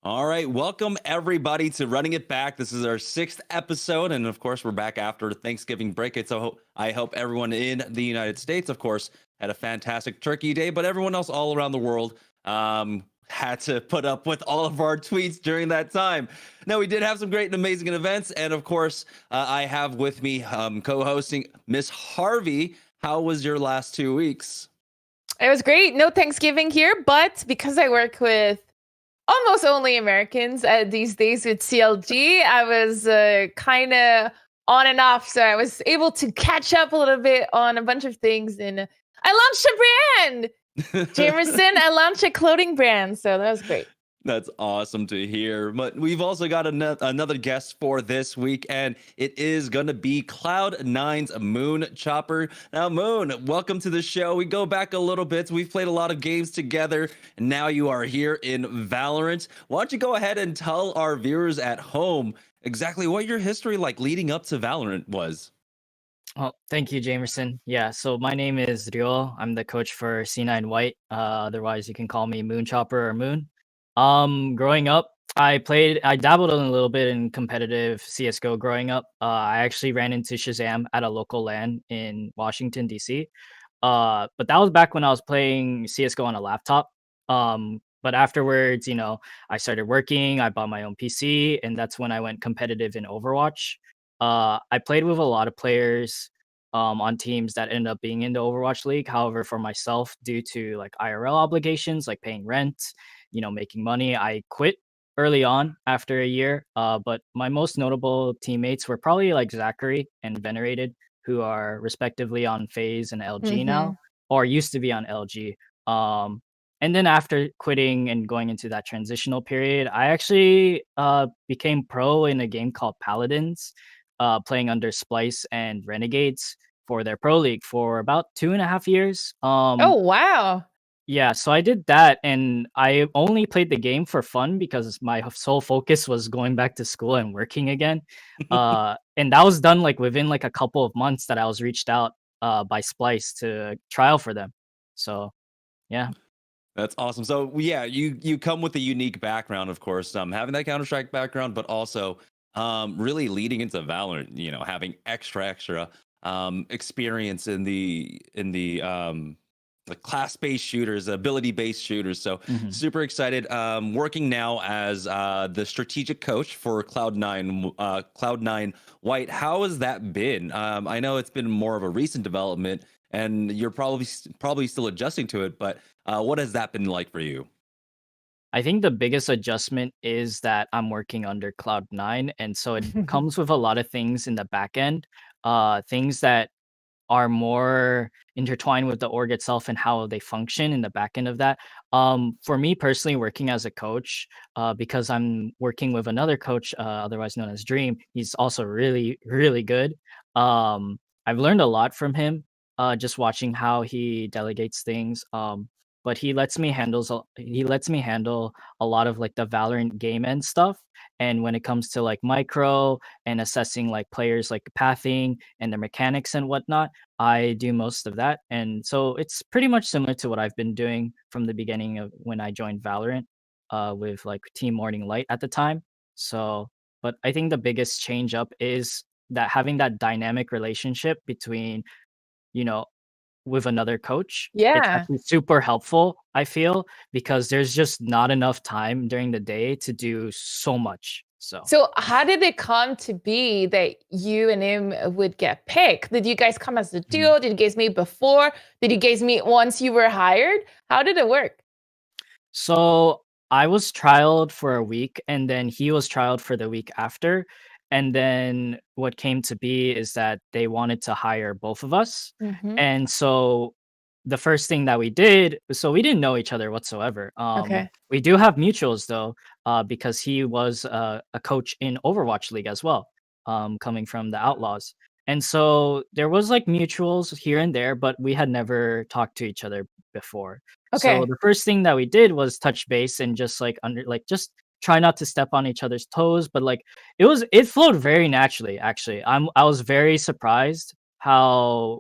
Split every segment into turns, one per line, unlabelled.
All right, welcome everybody to Running It Back. This is our sixth episode, and of course, we're back after Thanksgiving break. I hope everyone in the United States, of course, had a fantastic Turkey Day, but everyone else all around the world had to put up with all of our tweets during that time. Now, we did have some great and amazing events, and of course, I have with me co-hosting Miss Harvey. How was your last 2 weeks?
It was great. No Thanksgiving here, but because I work with almost only Americans these days with CLG, I was kind of on and off. So I was able to catch up a little bit on a bunch of things. And I launched a brand, Jamerson. I launched a clothing brand. So that was great.
That's awesome to hear. But we've also got another guest for this week, and it is going to be Cloud9's MoonChopper. Now, Moon, welcome to the show. We go back a little bit. We've played a lot of games together, and now you are here in Valorant. Why don't you go ahead and tell our viewers at home exactly what your history like leading up to Valorant was?
Oh, thank you, Jamerson. Yeah, so my name is Ryo. I'm the coach for C9 White. Otherwise, you can call me MoonChopper or Moon. Growing up, I dabbled a little bit in competitive CS:GO growing up. I actually ran into Shazam at a local LAN in Washington, D.C. But that was back when I was playing CS:GO on a laptop. But afterwards, I started working. I bought my own PC, and that's when I went competitive in Overwatch. I played with a lot of players on teams that ended up being in the Overwatch League. However, for myself, due to like IRL obligations, like paying rent, making money, I quit early on after a year. But my most notable teammates were probably like Zachary and Venerated, who are respectively on FaZe and LG now, or used to be on LG. And then after quitting and going into that transitional period, I actually became pro in a game called Paladins, playing under Splice and Renegades for their pro league for about 2.5 years.
Oh, wow.
Yeah, so I did that, and I only played the game for fun because my sole focus was going back to school and working again. And that was done like within like a couple of months that I was reached out by Splice to trial for them. So yeah.
That's awesome. So yeah, you come with a unique background, of course, having that Counter-Strike background, but also really leading into Valorant, having extra experience in the class-based shooters, ability-based shooters. So
Mhm.
super excited. Working now as the strategic coach for Cloud9 White. How has that been? I know it's been more of a recent development, and you're probably still adjusting to it. But what has that been like for you?
I think the biggest adjustment is that I'm working under Cloud9, and so it comes with a lot of things in the back end, things that are more intertwined with the org itself and how they function in the back end of that. For me personally, working as a coach, because I'm working with another coach, otherwise known as Dream, he's also really, really good. I've learned a lot from him, just watching how he delegates things. But he lets me handle a lot of like the Valorant game end stuff. And when it comes to like micro and assessing like players like pathing and their mechanics and whatnot, I do most of that. And so it's pretty much similar to what I've been doing from the beginning of when I joined Valorant, with like Team Morning Light at the time. So, but I think the biggest change up is that having that dynamic relationship between, you know, with another coach, it's
Yeah.
actually super helpful, I feel, because there's just not enough time during the day to do so much. So
So how did it come to be that you and him would get picked? Did you guys come as a
Mhm.
duo? Did you guys meet before? Did you guys meet once you were hired? How did it work?
So I was trialed for a week, and then he was trialed for the week after. And then what came to be is that they wanted to hire both of us.
Mhm.
And so the first thing that we did, so we didn't know each other whatsoever.
Okay.
We do have mutuals though, because he was a coach in Overwatch League as well, coming from the Outlaws. And so there was like mutuals here and there, but we had never talked to each other before. So
Okay.
the first thing that we did was touch base and just like just try not to step on each other's toes, but like it flowed very naturally actually. I was very surprised how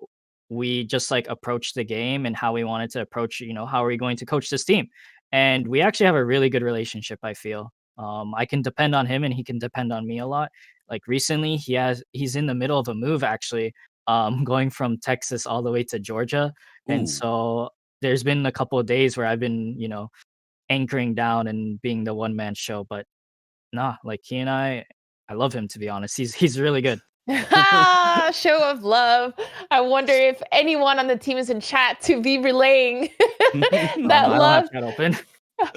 we just like approached the game and how we wanted to approach, how are we going to coach this team? And we actually have a really good relationship, I feel. I can depend on him and he can depend on me a lot. Like recently he's in the middle of a move actually, going from Texas all the way to Georgia. And
Ooh.
so there's been a couple of days where I've been, anchoring down and being the one man show. But nah, like he and I love him, to be honest. He's really good.
Show of love. I wonder if anyone on the team is in chat to be relaying that
I don't
love.
have chat open.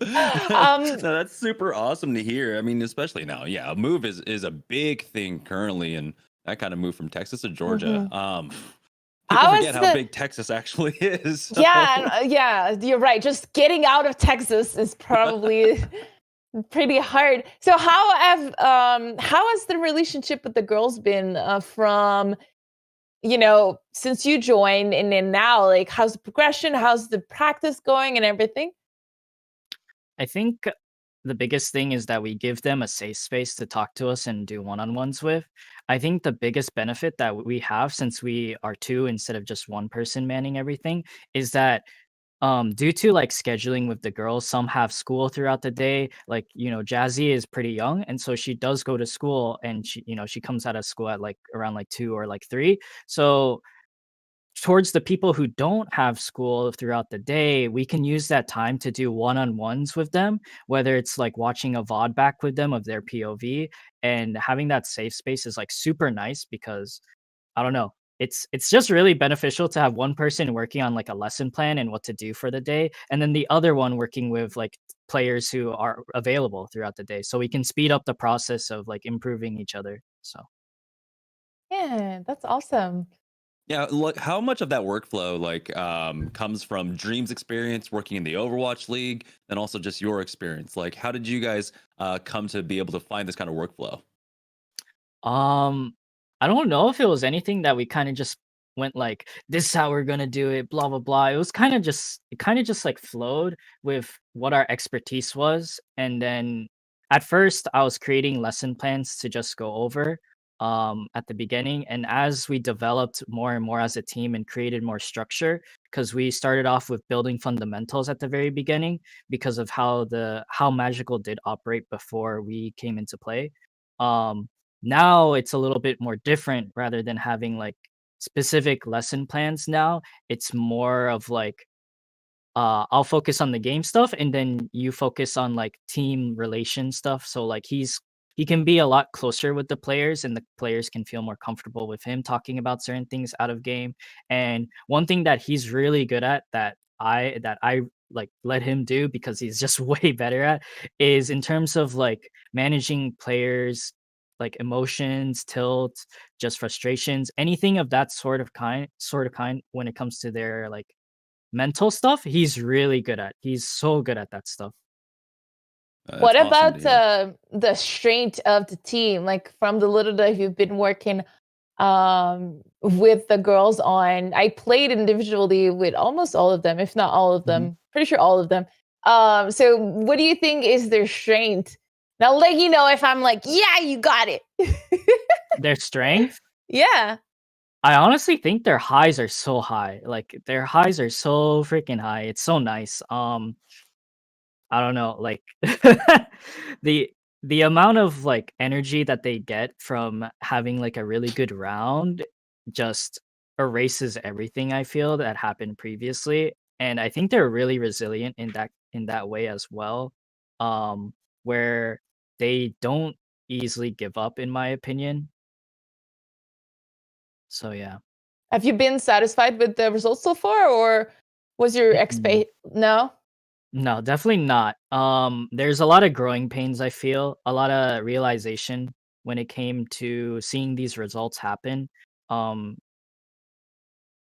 No, that's super awesome to hear. I mean, especially now, yeah, a move is a big thing currently, and that kind of move from Texas to Georgia. People
How
forget
is
how
the-
big Texas actually is. so-
Yeah, you're right. Just getting out of Texas is probably pretty hard. So how has the relationship with the girls been from since you joined and then now? Like, how's the progression? How's the practice going and everything?
I think the biggest thing is that we give them a safe space to talk to us and do one-on-ones with. I think the biggest benefit that we have, since we are two instead of just one person manning everything, is that due to like scheduling with the girls, some have school throughout the day. Like, Jazzy is pretty young, and so she does go to school, and she comes out of school at like around like 2 or like 3. So towards the people who don't have school throughout the day, we can use that time to do one-on-ones with them, whether it's like watching a VOD back with them of their POV. And having that safe space is like super nice because I don't know. It's just really beneficial to have one person working on like a lesson plan and what to do for the day, and then the other one working with like players who are available throughout the day, so we can speed up the process of like improving each other. So
Yeah, that's awesome.
Yeah, look, how much of that workflow comes from Dream's experience working in the Overwatch League, and also just your experience? Like, how did you guys come to be able to find this kind of workflow?
um I don't know if it was anything that we kind of just went like, this is how we're gonna do it, blah blah blah. It kind of just like flowed with what our expertise was. And then at first I was creating lesson plans to just go over at the beginning. And as we developed more and more as a team and created more structure, because we started off with building fundamentals at the very beginning because of how magical did operate before we came into play. um Now it's a little bit more different. Rather than having like specific lesson plans, now it's more of like, I'll focus on the game stuff and then you focus on like team relation stuff. So like he can be a lot closer with the players and the players can feel more comfortable with him talking about certain things out of game. And one thing that he's really good at, that I like let him do because he's just way better at, is in terms of like managing players like emotions, tilt, just frustrations, anything of that sort of kind when it comes to their like mental stuff. He's really good at. He's so good at that stuff.
That's
What
awesome to
about
hear.
the strength of the team? Like, from the little that you've been working with the girls on, I played individually with almost all of them, if not all of
Mhm.
them. Pretty sure all of them. So what do you think is their strength? And I'll let you know if I'm like, yeah, you got it.
Their strength?
Yeah.
I honestly think their highs are so high. Like their highs are so freaking high. It's so nice. I don't know, like the the amount of like energy that they get from having like a really good round just erases everything I feel that happened previously. And I think they're really resilient in that way as well. Where they don't easily give up, in my opinion. So yeah.
Have you been satisfied with the results so far, or was your
Mm-mm.
no?
No, definitely not. There's a lot of growing pains, I feel, a lot of realization when it came to seeing these results happen. Um,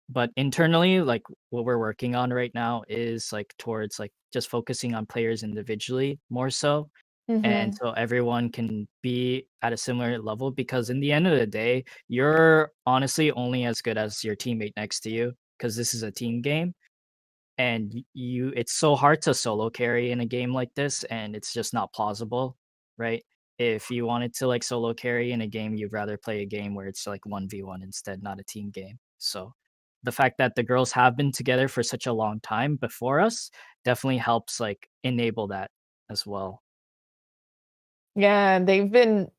but internally, like what we're working on right now is like towards like just focusing on players individually more so. And
Mhm.
so everyone can be at a similar level, because in the end of the day, you're honestly only as good as your teammate next to you, because this is a team game. And it's so hard to solo carry in a game like this, and it's just not plausible, right? If you wanted to like solo carry in a game, you'd rather play a game where it's like 1v1 instead, not a team game. So the fact that the girls have been together for such a long time before us definitely helps like enable that as well.
Yeah, they've been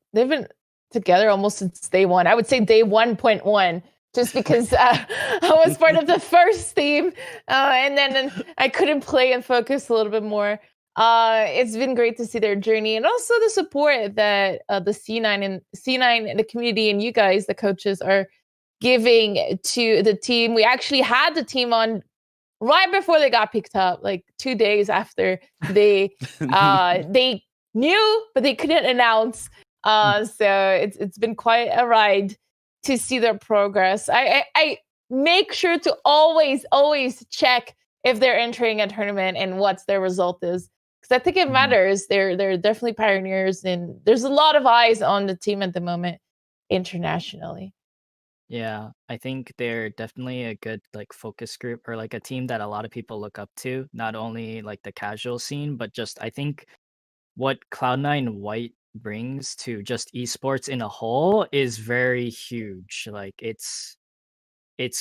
together almost since day one. I would say day 1.1, just because I was part of the first team, and then I couldn't play and focus a little bit more. It's been great to see their journey and also the support that the C9 and the community and you guys, the coaches, are giving to the team. We actually had the team on right before they got picked up, like 2 days after they knew, but they couldn't announce. So it's been quite a ride to see their progress. I make sure to always check if they're entering a tournament and what's their result is, because I think it matters. They're definitely pioneers, and there's a lot of eyes on the team at the moment internationally.
Yeah, I think they're definitely a good like focus group or like a team that a lot of people look up to, not only like the casual scene, but just I think what Cloud9 White brings to just esports in a whole is very huge. Like it's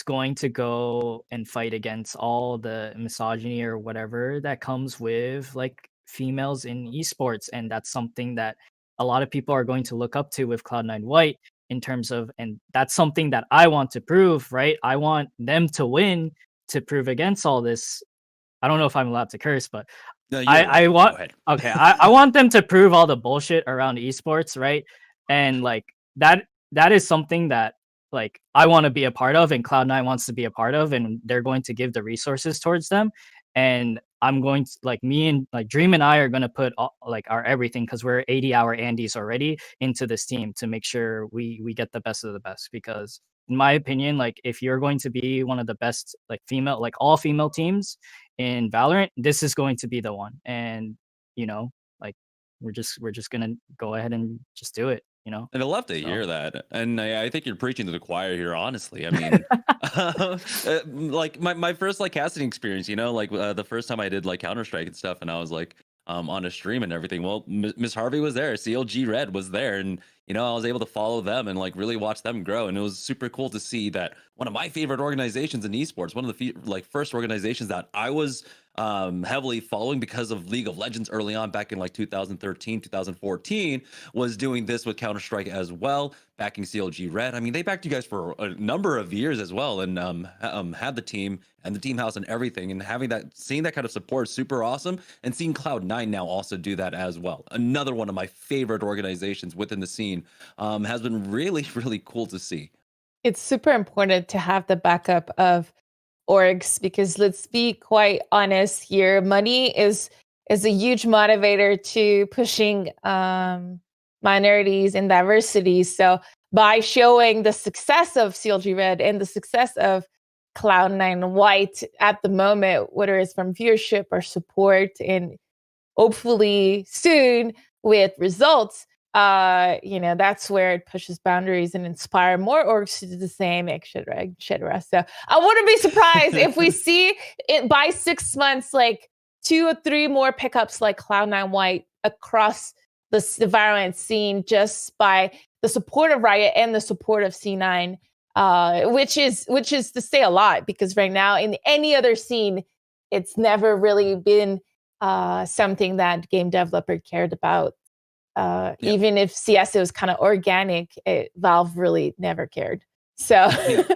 going to go and fight against all the misogyny or whatever that comes with like females in esports, and that's something that a lot of people are going to look up to with Cloud9 White in terms of, and that's something that I want to prove, right? I want them to win to prove against all this. I don't know if I'm allowed to curse, but
No, you're
I
allowed.
I
Go
want
ahead.
okay, I want them to prove all the bullshit around esports, right? And like that is something that like I want to be a part of and Cloud9 wants to be a part of, and they're going to give the resources towards them. And I'm going to like me and like Dream and I are going to put all, like our everything, because we're 80-hour Andes already into this team to make sure we get the best of the best. Because in my opinion, like if you're going to be one of the best like female, like all female teams in Valorant, this is going to be the one. And you know, like we're just gonna go ahead and just do it, you know.
And I love to
So
hear that. And I think you're preaching to the choir here, honestly. I mean, like my first like casting experience, like the first time I did like Counter-Strike and stuff, and I was like on a stream and everything. Well, MissHarvey was there, CLG Red was there, and I was able to follow them and like really watch them grow. And it was super cool to see that one of my favorite organizations in esports, one of the like first organizations that I was heavily following because of League of Legends early on back in like 2013, 2014, was doing this with Counter-Strike as well, backing CLG Red. I mean, they backed you guys for a number of years as well, and had the team and the team house and everything, and seeing that kind of support is super awesome. And seeing Cloud9 now also do that as well, another one of my favorite organizations within the scene, has been really, really cool to see.
It's super important to have the backup of orgs, because let's be quite honest here, money is a huge motivator to pushing minorities and diversity. So by showing the success of CLG Red and the success of Cloud9 White at the moment, whether it's from viewership or support, and hopefully soon with results, that's where it pushes boundaries and inspire more orgs to do the same, etc. So I wouldn't be surprised if we see it by 6 months, like 2 or 3 more pickups like Cloud9 White across the Valorant scene, just by the support of Riot and the support of C9, which is to say a lot, because right now in any other scene, it's never really been something that game developer cared about.
Yep.
Even if CS was kind of organic, Valve really never cared. So,
Yep.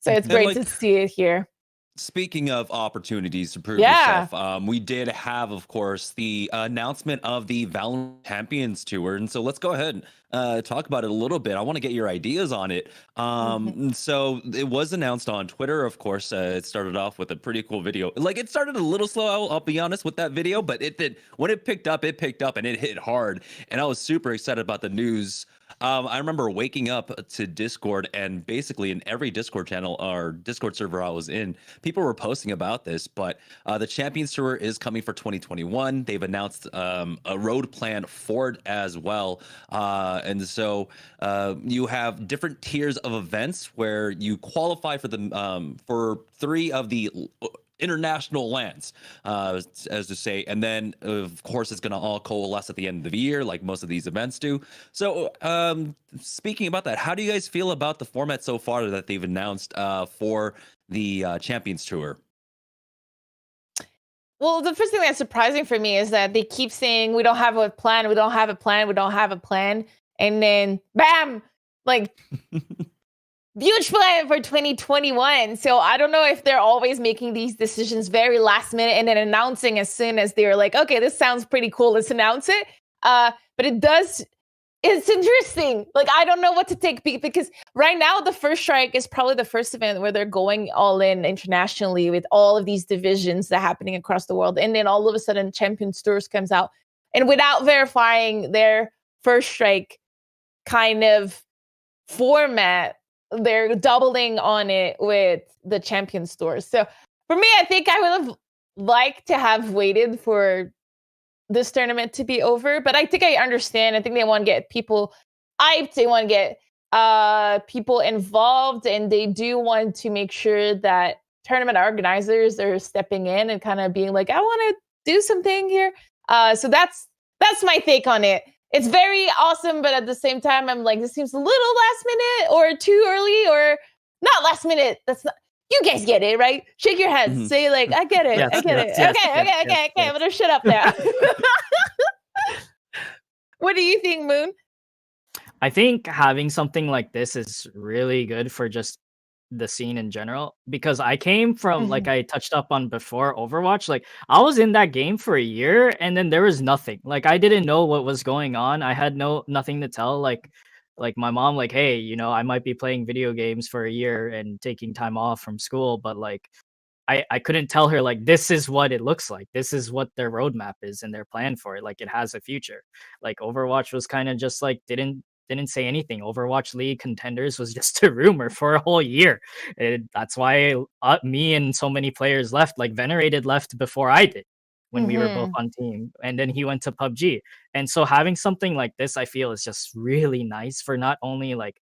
so it's
And
great
like,
to see it here.
speaking of opportunities to prove
Yeah.
yourself, we did have, of course, the announcement of the Valorant Champions Tour, and so let's go ahead and talk about it a little bit. I want to get your ideas on it. And so it was announced on Twitter, of course. It started off with a pretty cool video. Like, it started a little slow, I'll be honest, with that video, but it did, when it picked up and it hit hard, and I was super excited about the news. I remember waking up to Discord, and basically in every Discord channel or Discord server I was in, people were posting about this. But the Champions Tour is coming for 2021. They've announced a road plan for it as well. And so you have different tiers of events where you qualify for 3 of the international lands, as to say, and then of course it's going to all coalesce at the end of the year, like most of these events do. So speaking about that, how do you guys feel about the format so far that they've announced for the Champions Tour?
Well, the first thing that's surprising for me is that they keep saying we don't have a plan, we don't have a plan, we don't have a plan, and then bam, like huge plan for 2021. So I don't know if they're always making these decisions very last minute and then announcing as soon as they're like, okay, this sounds pretty cool, let's announce it. But it's interesting. Like, I don't know what to take because right now the first strike is probably the first event where they're going all in internationally with all of these divisions that are happening across the world. And then all of a sudden Champions Tours comes out. And without verifying their first strike kind of format, they're doubling on it with the Champions Tours. So for me, I think I would have liked to have waited for this tournament to be over, but I think I understand. I think they want to get people hyped. They want to get people involved, and they do want to make sure that tournament organizers are stepping in and kind of being like, I want to do something here. So that's my take on it. It's very awesome, but at the same time, I'm like, this seems a little last minute or too early, or not last minute. That's not. You guys get it, right? Shake your heads. Mm-hmm. Say like, I get it. Yes, I get it. Yes, okay. I'm gonna shut up now. What do you think, Moon?
I think having something like this is really good for just the scene in general, because I came from, like I touched up on before, Overwatch. Like, I was in that game for a year and then there was nothing. Like, I didn't know what was going on. I had nothing to tell. Like my mom, like, hey, you know, I might be playing video games for a year and taking time off from school, but like I couldn't tell her like, this is what it looks like. This is what their roadmap is and their plan for it. Like, it has a future. Like, Overwatch was kind of just like didn't say anything. Overwatch League Contenders was just a rumor for a whole year. That's why me and so many players left. Like, Venerated left before I did, when we were both on team, and then he went to PUBG. And so having something like this, I feel, is just really nice for not only like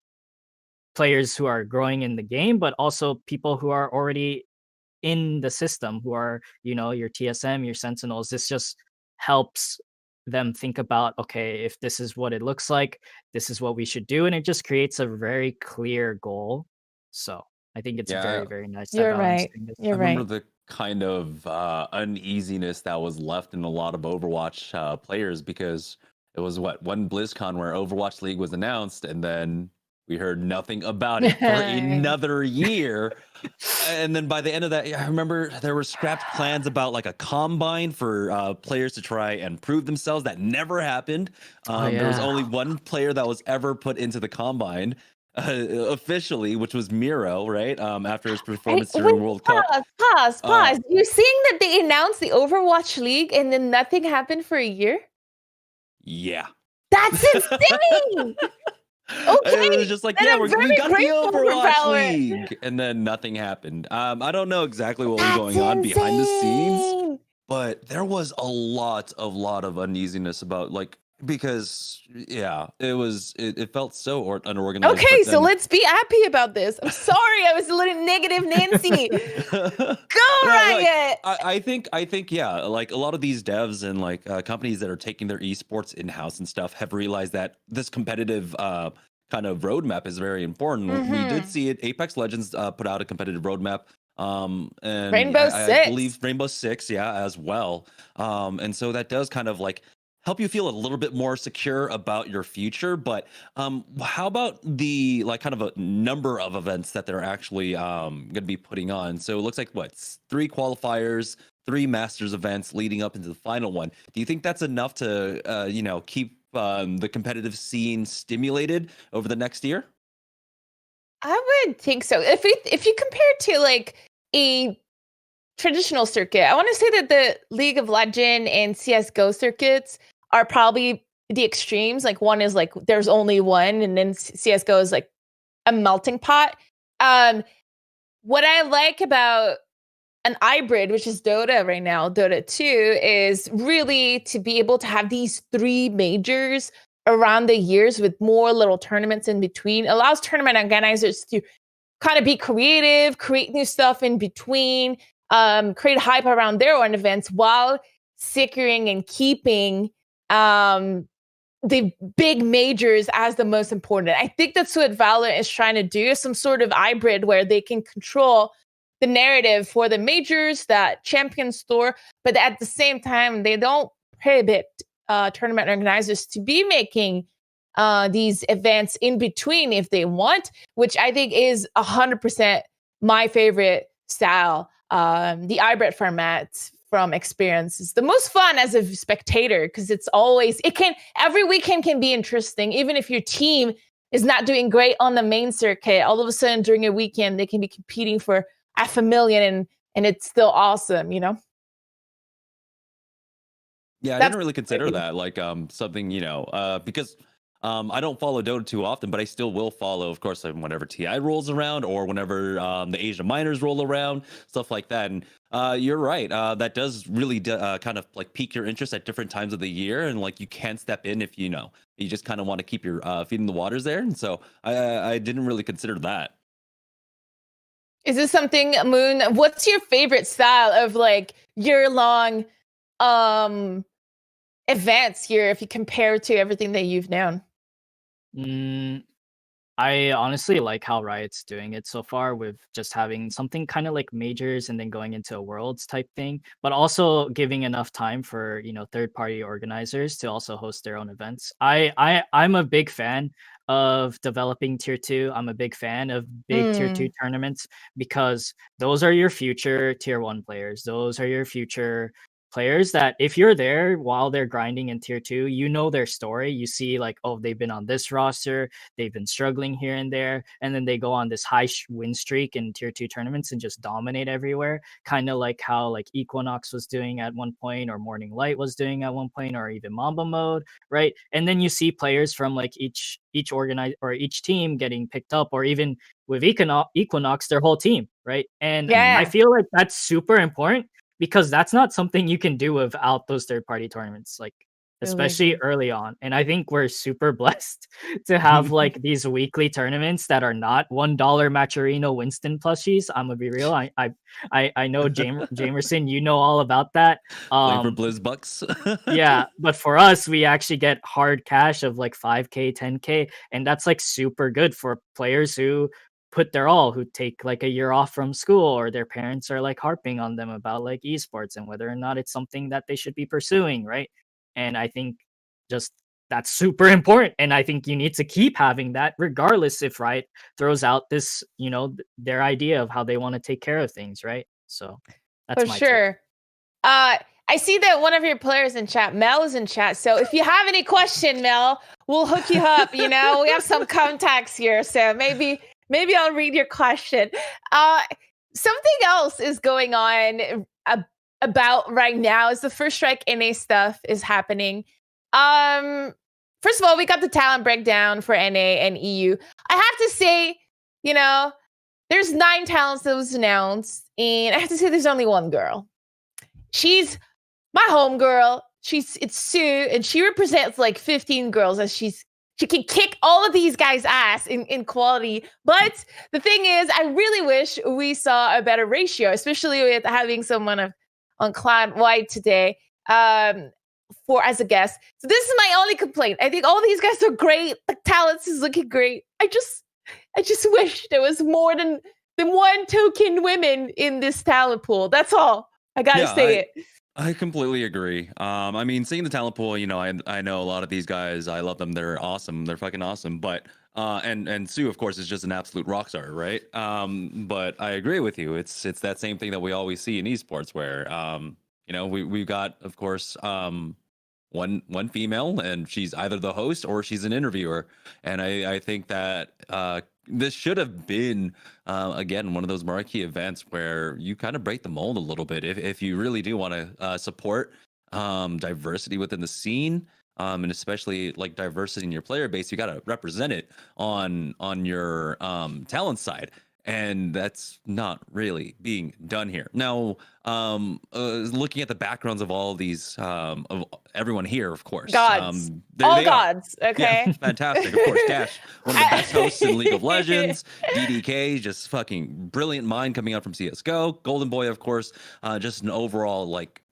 players who are growing in the game, but also people who are already in the system, who are, you know, your TSM, your Sentinels. This just helps them think about, okay, if this is what it looks like, this is what we should do. And it just creates a very clear goal. So I think it's very, very nice.
You're right.
I remember the kind of uneasiness that was left in a lot of Overwatch players, because it was one BlizzCon where Overwatch League was announced, and then we heard nothing about it for another year. And then by the end of that, I remember there were scrapped plans about like a combine for players to try and prove themselves. That never happened. There was only one player that was ever put into the combine officially, which was Miro, right? After his performance during World Cup.
Pause. You're saying that they announced the Overwatch League and then nothing happened for a year?
Yeah.
That's insane! Okay,
it was just like, we got the Overwatch League, and then nothing happened. I don't know exactly what was going on behind the scenes, but there was a lot of uneasiness about, like, because it felt so unorganized.
Okay, so let's be happy about this. I'm sorry, I was a little negative Nancy. Go Riot!
I think like a lot of these devs and like companies that are taking their esports in-house and stuff have realized that this competitive kind of roadmap is very important. We did see it. Apex Legends put out a competitive roadmap. And
Rainbow Six.
I believe Rainbow Six, as well. And so that does kind of like help you feel a little bit more secure about your future. But how about the like kind of a number of events that they're actually going to be putting on? So it looks like 3 qualifiers, 3 Masters events leading up into the final one. Do you think that's enough to keep the competitive scene stimulated over the next year?
I would think so. If you compare it to like a traditional circuit, I want to say that the League of Legends and CSGO circuits are probably the extremes. Like, one is like there's only one, and then CSGO is like a melting pot. What I like about an hybrid, which is Dota right now, Dota 2, is really to be able to have these 3 majors around the years with more little tournaments in between. Allows tournament organizers to kind of be creative, create new stuff in between, create hype around their own events while securing and keeping the big majors as the most important. I think that's what Valorant is trying to do, some sort of hybrid where they can control the narrative for the majors that champion store, but at the same time, they don't prohibit tournament organizers to be making these events in between if they want, which I think is 100% my favorite style. The hybrid format from experience is the most fun as a spectator because every weekend can be interesting, even if your team is not doing great on the main circuit. All of a sudden during a weekend, they can be competing for $500,000 and it's still awesome, you know?
Yeah, I didn't really consider that like something, because I don't follow Dota too often, but I still will follow, of course, whenever TI rolls around or whenever the Asia minors roll around, stuff like that. And you're right, that does really kind of like pique your interest at different times of the year, and like you can step in if you just kind of want to keep your feet in the waters there. And so I didn't really consider that.
Is this something, Moon? What's your favorite style of like year-long events here if you compare to everything that you've known?
I honestly like how Riot's doing it so far with just having something kind of like majors and then going into a worlds type thing, but also giving enough time for, third-party organizers to also host their own events. I'm a big fan of developing tier 2. I'm a big fan of big tier 2 tournaments because those are your future tier 1 players. Those are your future players that if you're there while they're grinding in tier 2, you know their story. You see like, oh, they've been on this roster, they've been struggling here and there, and then they go on this high win streak in tier 2 tournaments and just dominate everywhere, kind of like how like Equinox was doing at one point, or Morning Light was doing at one point, or even Mamba Mode, right? And then you see players from like each organize or each team getting picked up, or even with Equinox their whole team, right? And I feel like that's super important because that's not something you can do without those third-party tournaments, like especially early on. And I think we're super blessed to have like these weekly tournaments that are not $1 Maturino Winston plushies. I'm gonna be real. I know Jamerson, you know all about that.
For Blizz Bucks.
Yeah, but for us, we actually get hard cash of like 5K, 10K, and that's like super good for players who put their all, who take like a year off from school, or their parents are like harping on them about like esports and whether or not it's something that they should be pursuing, right? And I think just that's super important, and I think you need to keep having that regardless if Riot throws out this, their idea of how they want to take care of things, right? So that's
for sure. I see that one of your players in chat, Mel, is in chat. So if you have any question, Mel, we'll hook you up. We have some contacts here, so maybe I'll read your question. Something else is going on about right now is the First Strike NA stuff is happening. First of all, we got the talent breakdown for NA and EU. I have to say, there's 9 talents that was announced, and I have to say there's only one girl. She's my homegirl. It's Sue, and she represents like 15 girls as she can kick all of these guys' ass in quality. But the thing is, I really wish we saw a better ratio, especially with having someone on Cloud White today as a guest. So this is my only complaint. I think all these guys are great. The talents is looking great. I just wish there was more than one token women in this talent pool. That's all. I gotta say it.
I completely agree. I mean, seeing the talent pool, I know a lot of these guys. I love them. They're awesome. They're fucking awesome. But and Sue, of course, is just an absolute rock star, right? But I agree with you. It's that same thing that we always see in esports, where we've got, of course, one female, and she's either the host or she's an interviewer. And I think that this should have been again one of those marquee events where you kind of break the mold a little bit if you really do want to support diversity within the scene, and especially like diversity in your player base. You got to represent it on your talent side, and that's not really being done here. Now, looking at the backgrounds of all of these, of everyone here, of course.
Gods. All gods, okay?
Yeah, fantastic. Of course, Cash, one of the best hosts in League of Legends. DDK, just fucking brilliant mind coming out from CSGO. Golden Boy, of course, just an overall, like,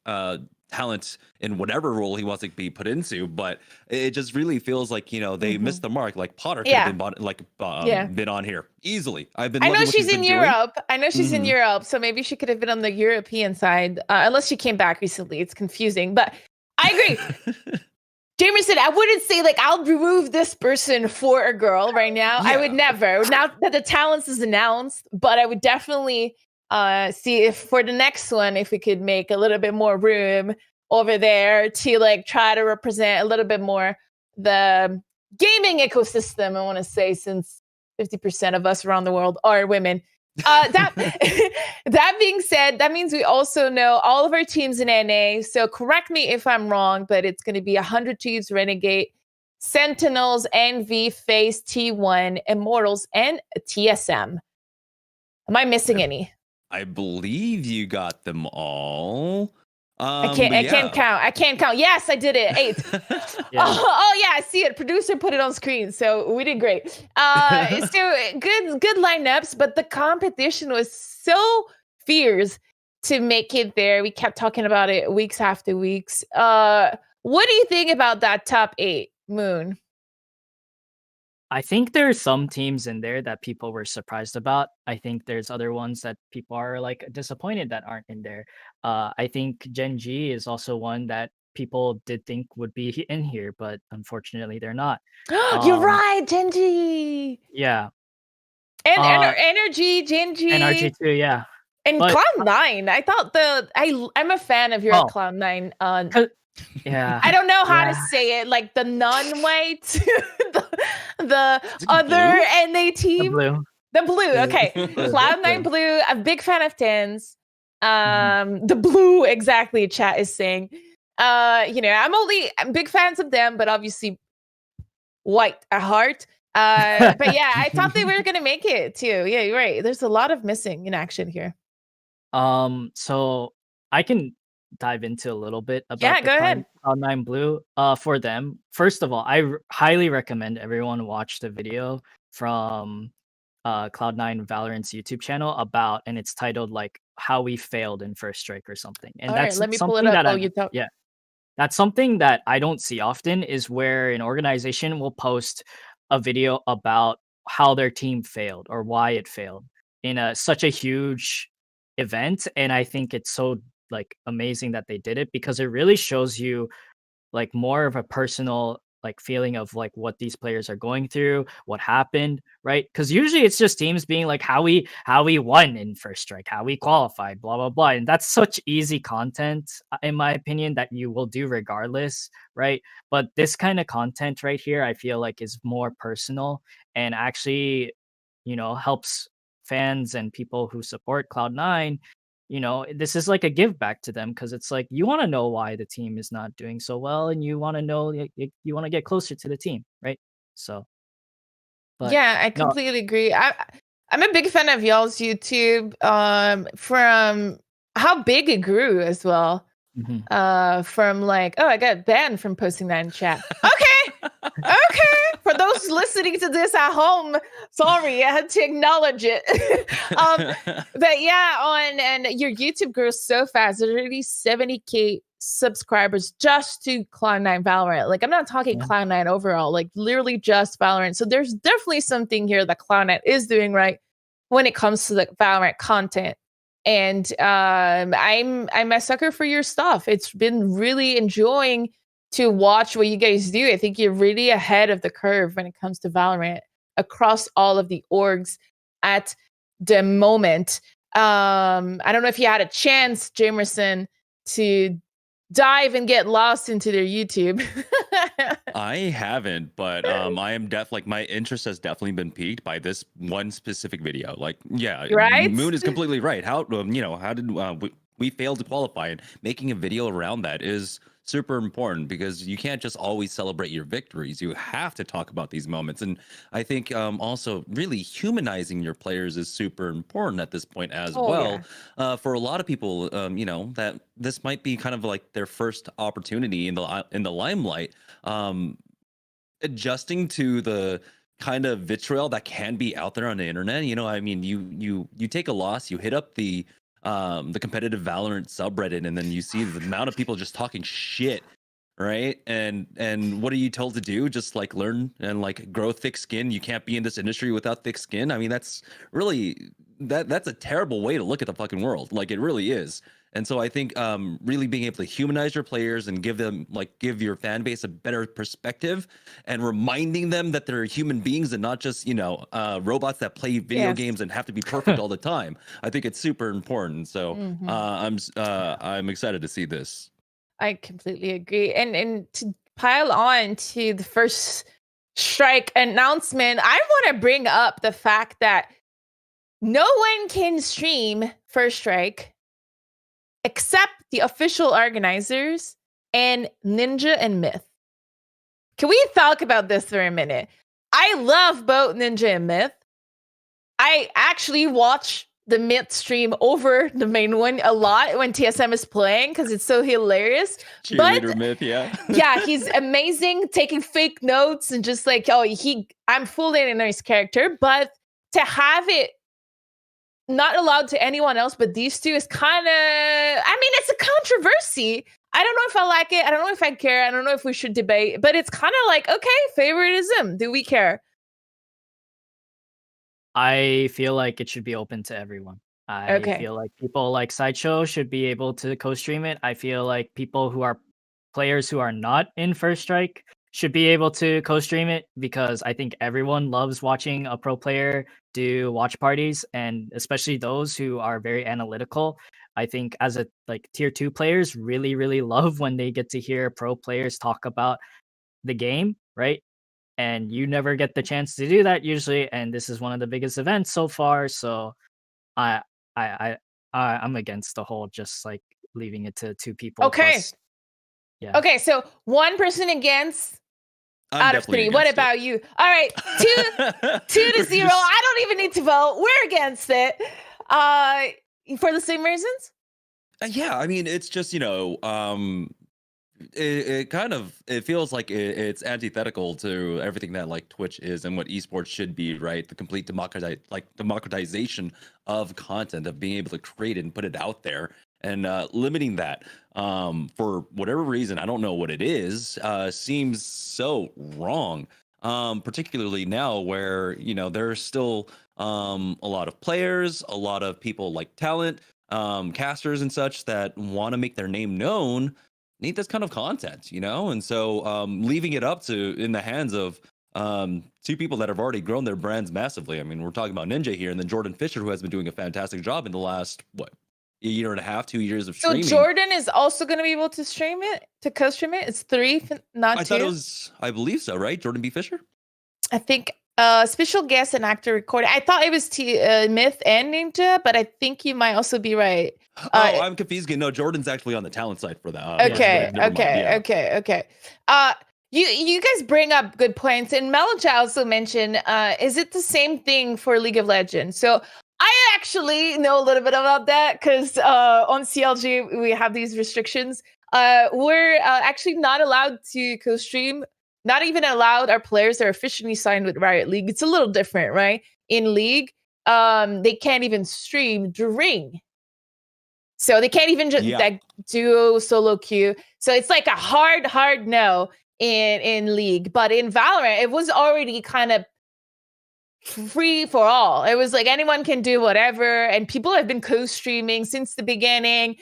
talent in whatever role he wants to be put into, but it just really feels like, you know, they missed the mark. Like Potter could have been on here easily. I've been
I know
loving what
she's
been
in
doing.
Europe. I know she's in
Mhm.
Europe, so maybe she could have been on the European side, unless she came back recently. It's confusing, but I agree. Jamerson, I wouldn't say like I'll remove this person for a girl right now. I would never. Now that the talents is announced, but I would definitely see if for the next one if we could make a little bit more room over there to like try to represent a little bit more the gaming ecosystem. I want to say since 50% of us around the world are women. That that being said, that means we also know all of our teams in NA. So correct me if I'm wrong, but it's going to be 100 Thieves, Renegade, Sentinels, NV, FaZe, T1, Immortals, and TSM. Am I missing any?
I believe you got them all.
I can't count. I can't count. Yes, I did it. 8. Oh yeah, I see it. Producer put it on screen, so we did great. So good lineups, but the competition was so fierce to make it there. We kept talking about it weeks after weeks. What do you think about that top 8, Moon?
I think there's some teams in there that people were surprised about. I think there's other ones that people are like disappointed that aren't in there. I think Gen G is also one that people did think would be in here, but unfortunately they're not.
You're right, Gen G.
Yeah.
And Energy, Gen G.
NRG too, yeah.
And
But-
Cloud9. I thought I'm a fan of your Cloud9.
Yeah.
I don't know how to say it, like the non-white, the other NA team. The blue. Okay. Cloud9 blue. I'm a big fan of Tens. The blue, exactly, chat is saying. You know, I'm big fans of them, but obviously white at heart. But yeah, I thought they were gonna make it too. Yeah, you're right. There's a lot of missing in action here.
So I can dive into a little bit about
go ahead.
Cloud9 Blue. For them, first of all, I highly recommend everyone watch the video from Cloud9 Valorant's YouTube channel about, and it's titled like "How We Failed in First Strike" or something. And
all
that's
right, let me pull
something
it up.
that
You talk.
yeah, that's something that I don't see often, is where an organization will post a video about how their team failed or why it failed in such a huge event. And I think it's so like amazing that they did it, because it really shows you like more of a personal like feeling of like what these players are going through, what happened, right? Because usually it's just teams being like how we won in First Strike, how we qualified, blah blah blah, and that's such easy content in my opinion that you will do regardless, right? But this kind of content right here, I feel like is more personal and actually, you know, helps fans and people who support Cloud9. You know, this is like a give back to them, because it's like you want to know why the team is not doing so well, and you want to know you want to get closer to the team, right? So, but
yeah, I completely agree. I'm a big fan of y'all's YouTube. From how big it grew as well. From like, oh, I got banned from posting that in chat. Okay. For those listening to this at home, sorry, I had to acknowledge it. But yeah, and your YouTube grows so fast. There's already 70K subscribers just to Cloud9 Valorant. Like, I'm not talking Cloud9 overall, like literally just Valorant. So there's definitely something here that Cloud9 is doing right when it comes to the Valorant content. And I'm a sucker for your stuff. It's been really enjoying to watch what you guys do. I think you're really ahead of the curve when it comes to Valorant across all of the orgs at the moment. I don't know if you had a chance, Jamerson, to dive and get lost into their YouTube.
I haven't, but I am like my interest has definitely been piqued by this one specific video. Like, yeah,
right?
Moon is completely right. How how did we fail to qualify, and making a video around that is super important, because you can't just always celebrate your victories. You have to talk about these moments. And I think also really humanizing your players is super important at this point as well. Yeah. For a lot of people, you know, that this might be kind of like their first opportunity in the limelight, adjusting to the kind of vitriol that can be out there on the internet. You know, I mean, you take a loss, you hit up the the competitive Valorant subreddit, and then you see the amount of people just talking shit, right? And what are you told to do? Just like learn and like grow thick skin. You can't be in this industry without thick skin. I mean, that's really that's a terrible way to look at the fucking world. Like, it really is. And so I think really being able to humanize your players and give your fan base a better perspective, and reminding them that they're human beings and not just, robots that play video games and have to be perfect all the time. I think it's super important. So I'm excited to see this.
I completely agree. And to pile on to the first strike announcement, I want to bring up the fact that no one can stream First Strike except the official organizers and Ninja and Myth. Can we talk about this for a minute? I love both Ninja and Myth. I actually watch the Myth stream over the main one a lot when TSM is playing because it's so hilarious.
Cheerleader Myth, yeah.
Yeah, he's amazing, taking fake notes and just like, I'm fully in his character. But to have it not allowed to anyone else but these two is kind of, it's a controversy. I don't know if I like it. I don't know if I care. I don't know if we should debate, but it's kind of like, okay, favoritism. Do we care?
I feel like it should be open to everyone. I feel like people like Sideshow should be able to co-stream it. I feel like people who are players who are not in First Strike should be able to co-stream it, because I think everyone loves watching a pro player do watch parties, and especially those who are very analytical. I think as a tier 2 players really, really love when they get to hear pro players talk about the game, right? And you never get the chance to do that usually, and this is one of the biggest events so far. So I'm against the whole just like leaving it to 2 people.
Okay.
Plus, yeah.
Okay, so 1 person against out of 3. What about you? All right, 2-0. I don't even need to vote. We're against it. For the same reasons?
Yeah, I mean, it's just, it feels like it's antithetical to everything that like Twitch is and what esports should be, right? The complete democratization of content, of being able to create it and put it out there, and limiting that for whatever reason, I don't know what it is, seems so wrong. Particularly now where, there's still a lot of players, a lot of people like talent, casters and such that want to make their name known, need this kind of content, and so leaving it up to in the hands of 2 people that have already grown their brands massively. I mean, we're talking about Ninja here, and then Jordan Fisher, who has been doing a fantastic job in the last a year and a half, 2 years of streaming.
So Jordan is also going to be able to stream it, to co-stream it. It's 3, not 2.
I thought it was, I believe so, right? Jordan B. Fisher.
I think special guest and actor recording. I thought it was Myth and Ninja, but I think you might also be right.
I'm confused. No, Jordan's actually on the talent side for that.
Okay. You guys bring up good points, and Melja also mentioned, is it the same thing for League of Legends? So I actually know a little bit about that because on CLG we have these restrictions. We're actually not allowed to co-stream. Not even allowed our players that are officially signed with Riot League. It's a little different, right? In League, they can't even stream during. So they can't even just like duo solo queue. So it's like a hard no in League. But in Valorant, it was already kind of free for all. It was like anyone can do whatever, and people have been co-streaming since the beginning.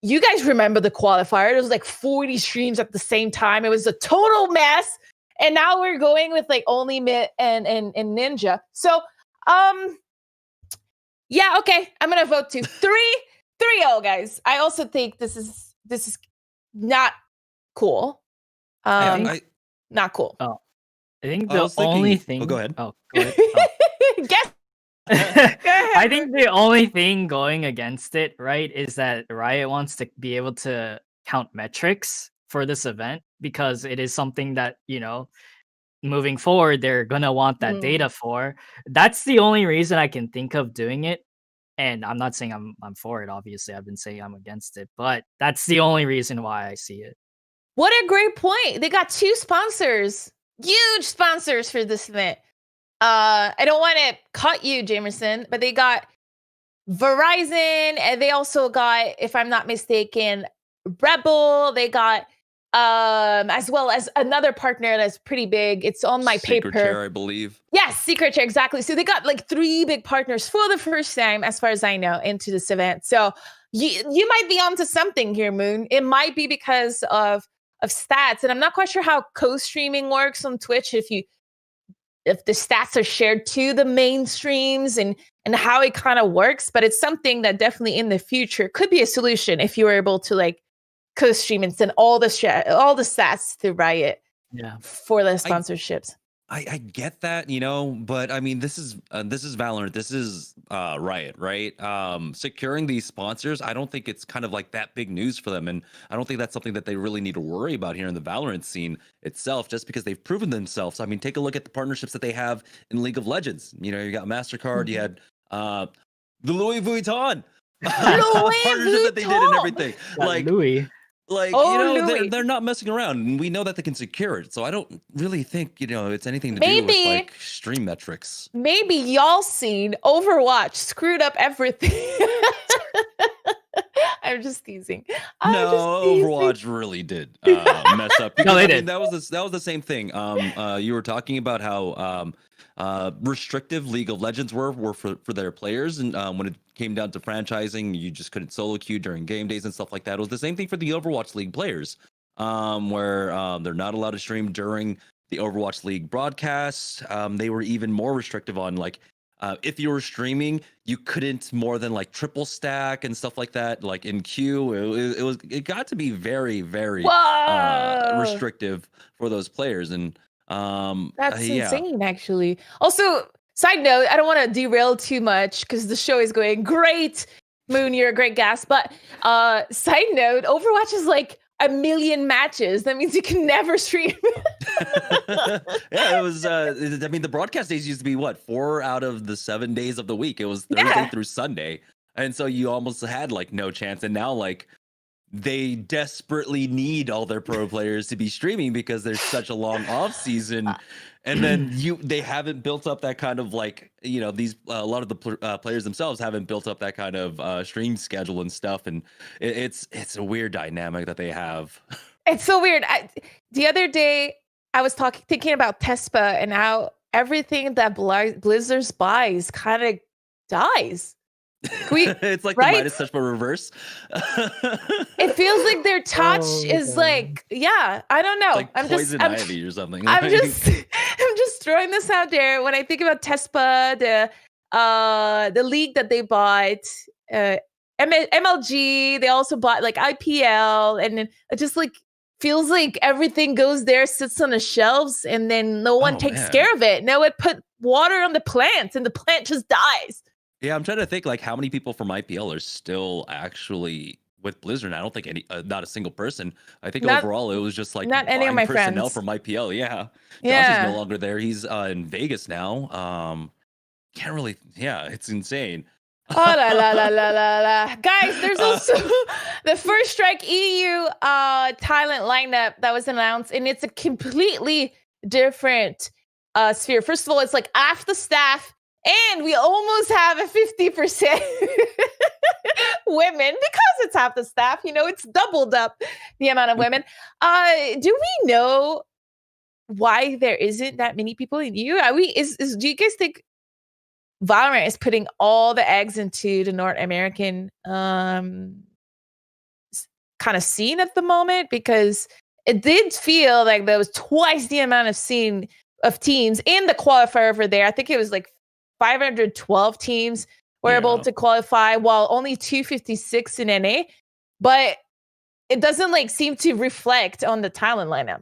You guys remember the qualifier? There was like 40 streams at the same time. It was a total mess. And now we're going with like only Myth and Ninja. So, yeah, okay. I'm gonna vote 2. 3-0, guys. I also think this is not cool. Not cool.
Oh, I think the only thing.
Oh, go ahead.
Oh, go ahead.
Guess.
I think the only thing going against it, right, is that Riot wants to be able to count metrics for this event, because it is something that, moving forward, they're going to want that data for. That's the only reason I can think of doing it. And I'm not saying I'm for it, obviously. I've been saying I'm against it, but that's the only reason why I see it.
What a great point. They got 2 sponsors, huge sponsors for this event. I don't want to cut you, Jamerson, but they got Verizon, and they also got, if I'm not mistaken, Rebel. They got as well as another partner that's pretty big. It's on my
Secret
paper.
Chair, I believe.
Yes, Secret Chair, exactly. So they got like 3 big partners for the first time, as far as I know, into this event. So you might be onto something here, Moon. It might be because of stats, and I'm not quite sure how co-streaming works on Twitch. If the stats are shared to the main streams and how it kind of works, but it's something that definitely in the future could be a solution if you were able to like co-stream and send all the stats to Riot for the sponsorships.
I get that, but I mean, this is Valorant. This is Riot, right? Securing these sponsors, I don't think it's kind of like that big news for them, and I don't think that's something that they really need to worry about here in the Valorant scene itself, just because they've proven themselves. I mean, take a look at the partnerships that they have in League of Legends. You got MasterCard, you had the Louis Vuitton partnership that they did and everything.
Louis.
They're not messing around, and we know that they can secure it. So I don't really think it's anything to do with like stream metrics.
Maybe y'all seen Overwatch screwed up everything. I'm just teasing.
Overwatch really did mess up. Because,
they did.
That was the same thing. You were talking about how restrictive League of Legends were for their players, and when it came down to franchising, you just couldn't solo queue during game days and stuff like that. It was the same thing for the Overwatch League players, where they're not allowed to stream during the Overwatch League broadcasts. They were even more restrictive on like if you were streaming, you couldn't more than like triple stack and stuff like that. Like in queue, it got to be very, very restrictive for those players, and
that's insane, actually. Also, side note, I don't want to derail too much because the show is going great. Moon, you're a great guest. But side note, Overwatch is like 1 million matches. That means you can never stream.
Yeah, it was. I mean, the broadcast days used to be 4 out of the 7 days of the week. It was Thursday through Sunday, and so you almost had like no chance. And now like they desperately need all their pro players to be streaming because there's such a long off season, and then they haven't built up that kind of like these a lot of the players themselves haven't built up that kind of stream schedule and stuff, and it's a weird dynamic that they have.
It's so weird. The other day I was thinking about Tespa and how everything that Blizzard buys kind of dies.
It's like the Midas touch but reverse.
It feels like their touch is like, I don't know.
Like poison ivy or something.
I'm just throwing this out there. When I think about Tespa, the league that they bought, MLG, they also bought like IPL, and it just like feels like everything goes there, sits on the shelves, and then no one takes care of it. No one put water on the plant, and the plant just dies.
Yeah, I'm trying to think like how many people from IPL are still actually with Blizzard. I don't think not a single person. I think overall it was just like
not any of my
personnel
friends
from IPL. Yeah, Josh is no longer there. He's in Vegas now. Can't really. Yeah, it's insane.
Oh la la la la la la, guys! There's also the First Strike EU Thailand lineup that was announced, and it's a completely different sphere. First of all, it's like half the staff. And we almost have a 50% women because it's half the staff. It's doubled up the amount of women. Do we know why there isn't that many people in EU? Do you guys think Valorant is putting all the eggs into the North American kind of scene at the moment? Because it did feel like there was twice the amount of teams in the qualifier over there. I think it was like 512 teams were able to qualify, while only 256 in NA. But it doesn't like seem to reflect on the talent lineup.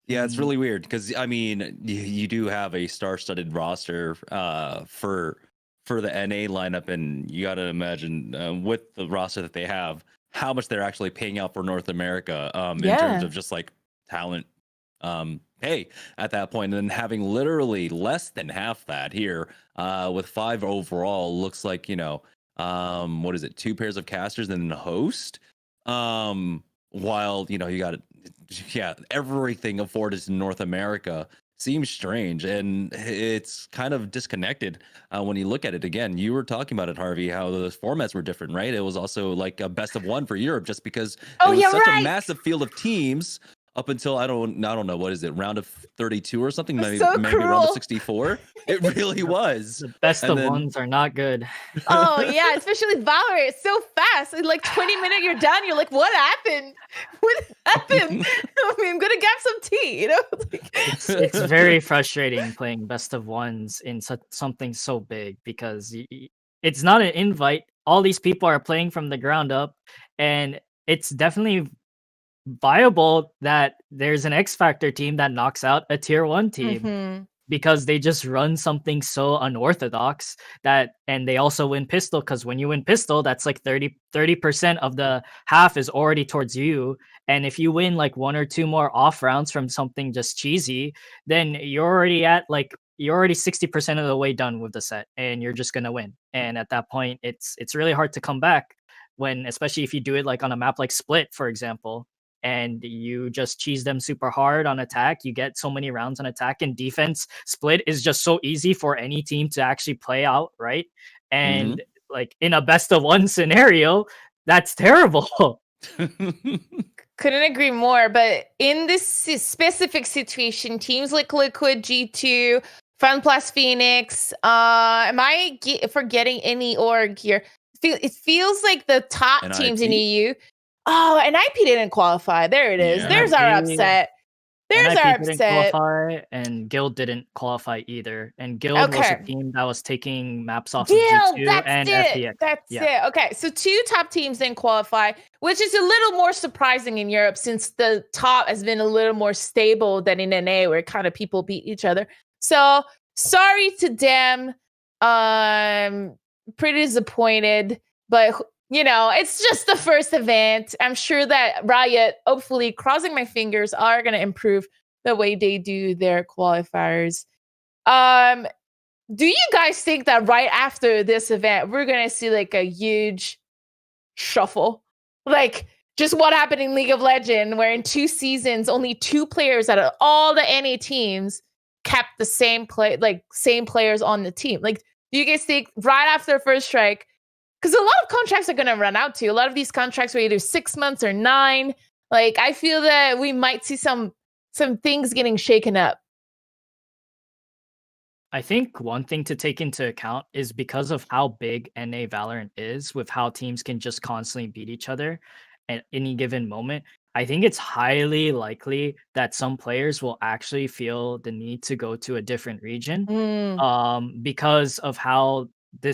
Yeah, it's really weird because I mean, you do have a star-studded roster for the NA lineup, and you got to imagine with the roster that they have, how much they're actually paying out for North America in terms of just like talent pay at that point, and then having literally less than half that here with 5 overall. Looks like what is it, 2 pairs of casters and then a host, while you got everything afforded in North America seems strange, and it's kind of disconnected when you look at it. Again, you were talking about it, Harvey, how the formats were different, right? It was also like a best of one for Europe, just because it was such a massive field of teams up until I don't know, what is it, round of 32 or something, maybe round of 64. It really was.
The best of ones are not good.
Oh yeah, especially Valorant. It's so fast. In like 20 minutes, you're done. You're like, what happened? What happened? I mean, I'm gonna grab some tea. You know,
it's very frustrating playing best of ones in something so big, because it's not an invite. All these people are playing from the ground up, and it's definitely viable that there's an X Factor team that knocks out a tier 1 team because they just run something so unorthodox and they also win pistol, because when you win pistol, that's like 30% of the half is already towards you. And if you win like 1 or 2 more off rounds from something just cheesy, then you're already 60% of the way done with the set, and you're just gonna win. And at that point, it's really hard to come back, especially if you do it like on a map like Split, for example, and you just cheese them super hard on attack. You get so many rounds on attack, and defense Split is just so easy for any team to actually play out, right? And like in a best of one scenario, that's terrible.
Couldn't agree more. But in this specific situation, teams like Liquid, G2, Fun Plus Phoenix, am I forgetting any org here? It feels like the top teams in EU. Oh, and IP didn't qualify. There it is. Yeah. There's our upset. There's our upset.
Didn't qualify, and Guild didn't qualify either. And Guild was a team that was taking maps off of G2 and FPX.
That's it. Okay, so 2 top teams didn't qualify, which is a little more surprising in Europe, since the top has been a little more stable than in NA, where kind of people beat each other. So sorry to them. Pretty disappointed, but you know, it's just the first event. I'm sure that Riot, hopefully, crossing my fingers, are going to improve the way they do their qualifiers. Do you guys think that right after this event, we're going to see like a huge shuffle? Like just what happened in League of Legends, where in 2 seasons, only 2 players out of all the NA teams kept the same players on the team. Like, do you guys think right after first strike, because a lot of contracts are going to run out too. A lot of these contracts are either 6 months or 9. Like, I feel that we might see some things getting shaken up.
I think one thing to take into account is because of how big NA Valorant is, with how teams can just constantly beat each other at any given moment. I think it's highly likely that some players will actually feel the need to go to a different region because of how the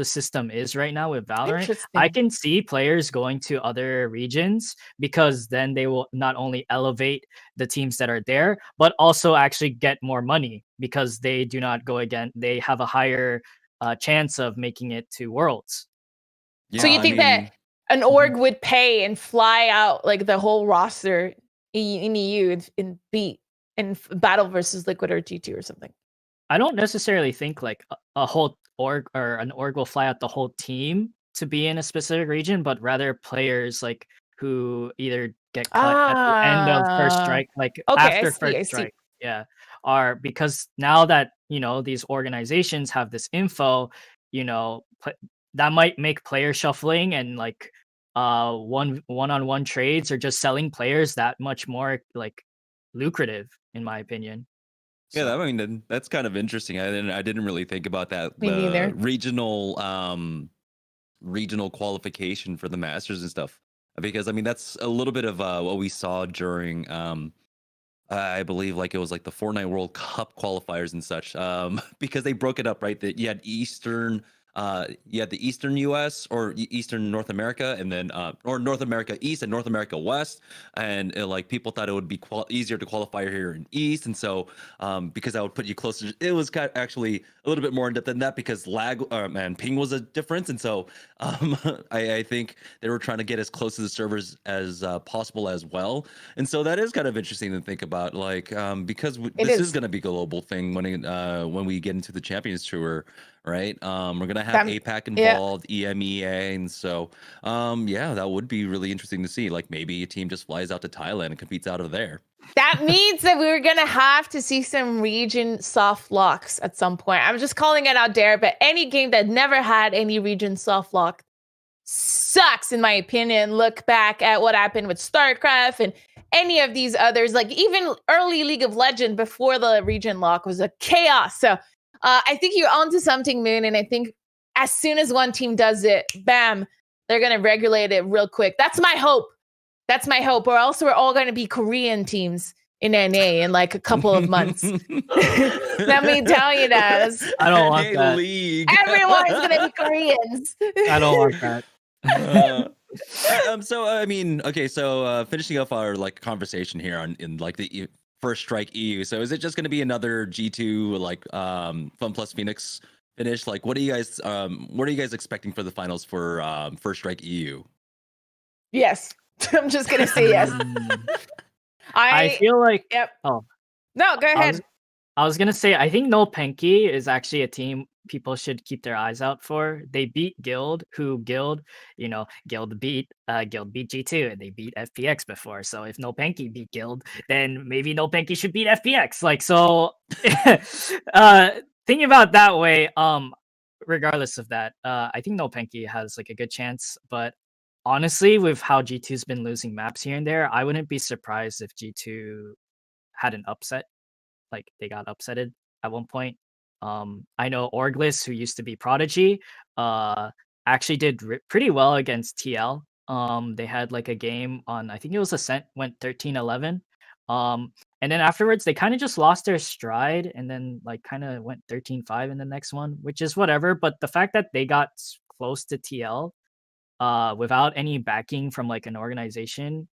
system is right now with Valorant. I can see players going to other regions, because then they will not only elevate the teams that are there, but also actually get more money, because they do not go again. They have a higher chance of making it to Worlds.
Yeah, so you think that an org would pay and fly out like the whole roster in EU and beat in battle versus Liquid or G2 or something?
I don't necessarily think like a whole org or an org will fly out the whole team to be in a specific region, but rather players like who either get cut at the end of first strike, like after first strike. Yeah. Are because now that, you know, these organizations have this info, you know, that might make player shuffling and like one-on-one trades or just selling players that much more like lucrative, in my opinion.
So. Yeah, I mean, that's kind of interesting. I didn't really think about that.
Me neither.
Regional qualification for the Masters and stuff, because I mean that's a little bit of what we saw during I believe like it was like the Fortnite World Cup qualifiers and such, because they broke it up, right? That you had the Eastern US or Eastern North America, and then or North America East and North America West, and like people thought it would be easier to qualify here in East, and so because that would put you closer. It was actually a little bit more in depth than that, because lag and ping was a difference, and so I think they were trying to get as close to the servers as possible as well, and so that is kind of interesting to think about, like because this is going to be a global thing when we get into the Champions Tour. Right, we're gonna to have APAC involved, EMEA, and so that would be really interesting to see. Like maybe a team just flies out to Thailand and competes out of there.
That means that we're gonna have to see some region soft locks at some point. I'm just calling it out there, but any game that never had any region soft lock sucks, in my opinion. Look back at what happened with StarCraft and any of these others, like even early League of Legends before the region lock was a chaos. So I think you're onto something, Moon, and I think as soon as one team does it, bam, they're gonna regulate it real quick. That's my hope. That's my hope. Or else we're all going to be Korean teams in NA in like a couple of months. Let me tell you that.
I don't want that.
League.
Everyone's going to be Koreans.
I don't want that.
So I mean, okay. So finishing up our like conversation here in like the First Strike EU. So is it just going to be another G2 like Fun Plus Phoenix finish? Like, what are you guys expecting for the finals for First Strike EU?
Yes. I'm just gonna say yes.
I feel like
no, go ahead.
I was gonna say I think No Penki is actually a team people should keep their eyes out for. They beat Guild, Guild beat G2 and they beat FPX before. So if No Penki beat Guild, then maybe No Penki should beat FPX. Like so thinking about that way, regardless of that, I think No Penki has like a good chance, but honestly, with how G2's been losing maps here and there, I wouldn't be surprised if G2 had an upset. Like they got upsetted at one point. I know Orglis, who used to be Prodigy, actually did pretty well against TL. They had like a game on, I think it was Ascent, went 13-11. And then afterwards, they kind of just lost their stride and then like kind of went 13-5 in the next one, which is whatever. But the fact that they got close to TL without any backing from like an organization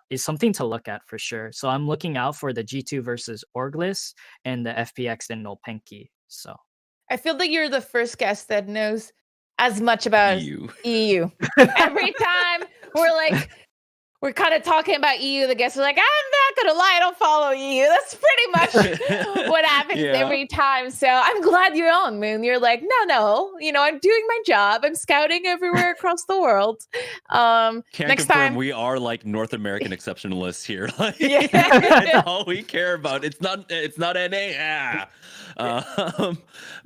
is something to look at for sure. So I'm looking out for the G2 versus Orglis and the FPX and No Penki. So
I feel like you're the first guest that knows as much about EU. Every time we're kind of talking about EU, the guests are like, I'm not gonna lie, I don't follow EU. That's pretty much what happens every time. So I'm glad you're on, Moon. You're like, no, I'm doing my job. I'm scouting everywhere across the world.
Can't
next
confirm
time
we are like North American exceptionalists here. Like, that's all we care about. It's not NA.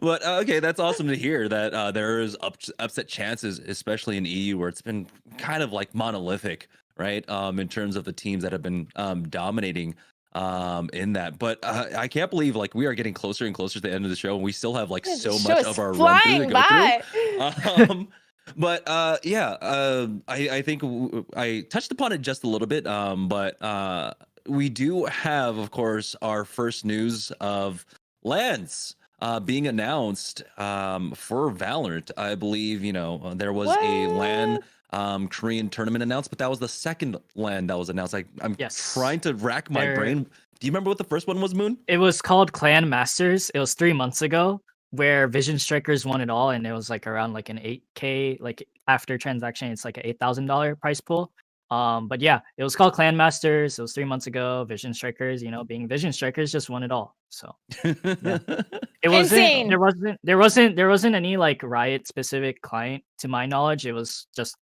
But okay, that's awesome to hear that there is upset chances, especially in EU, where it's been kind of like monolithic. Right, in terms of the teams that have been dominating in that, but I can't believe like we are getting closer and closer to the end of the show, and we still have like so much of our run through to go through. But I think I touched upon it just a little bit, but we do have, of course, our first news of LANs being announced for Valorant. I believe there was a LAN. Korean tournament announced, but that was the second LAN that was announced. I'm trying to rack my brain. Do you remember what the first one was, Moon?
It was called Clan Masters. It was 3 months ago, where Vision Strikers won it all, and it was like around like an 8K, like after transaction, it's like an $8,000 prize pool. But yeah, it was called Clan Masters. It was 3 months ago. Vision Strikers, being Vision Strikers, just won it all. So yeah. It wasn't.
Insane.
There wasn't any like Riot specific client to my knowledge. It was just